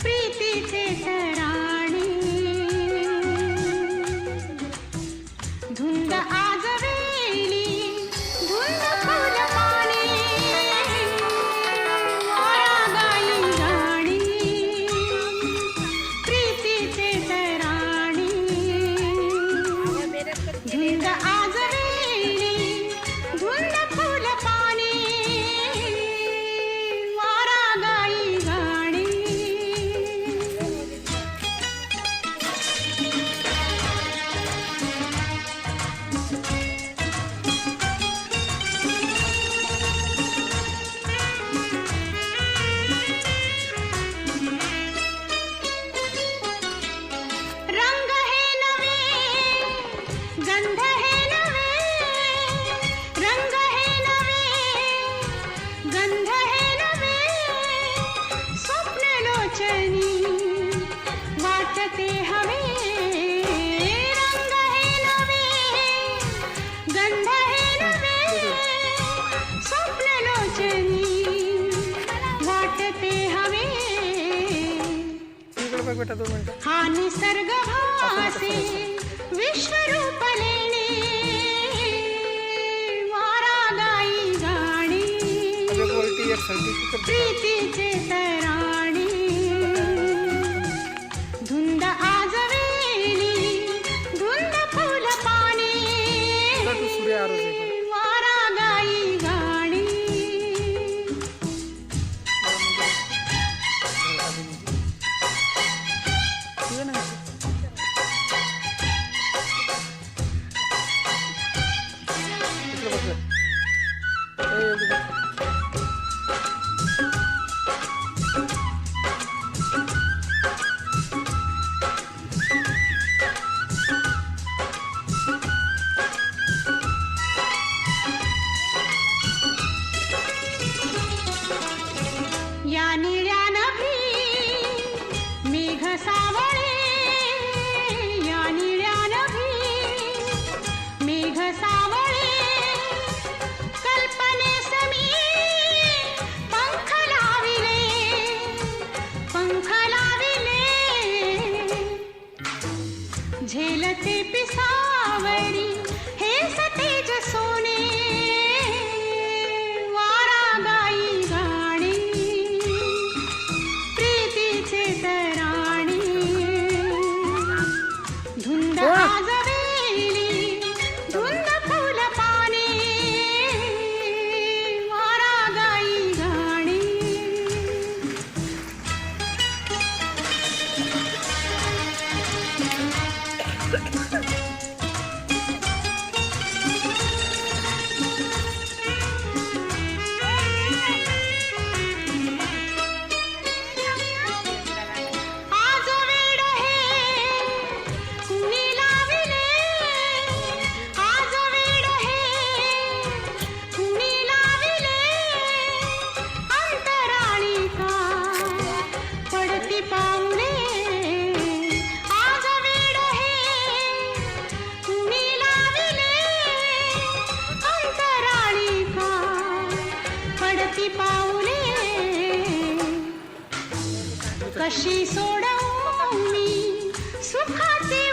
प्रीतीचे तराणे धुंद आज वेली धुंद फुल पाने वारा गाई गाणी प्रीतीचे तराणे धुंद आज वेली धुंद फुल पाने वारा गाई गाणी रंग हे नवे गंध हे नवे रंग हे नवे गंध हे नवे स्वप्न लोचनी वाटते हवे रंग हे नवे गंध हे नवे स्वप्न लोचनी वाटते हवे हा निसर्ग भासे विश्वरूप लेणे वारा गाई गाणी प्रीतीचे तराणे धुंद आज वेली धुंद फुल पाने वारा गाई गाणी या निळ्या नभी मेघ सावळे या निळ्या नभी मेघ सावळे कल्पनेस मी पंख लाविले झेलते पिसावरी हे सतेज सोने वारा गाई गाणी प्रीतीचे तराणे धुंद आज वेली धुंद फुल पाने वारा गाई गाणी आज वेड हे कुणी लाविले आज वेड हे कुणी लाविले अंतराळी का पडती पाऊले आज वेड हे कुणी लाविले अंतराळी का पडती पाऊले कशी सोडवू मी सुखाचे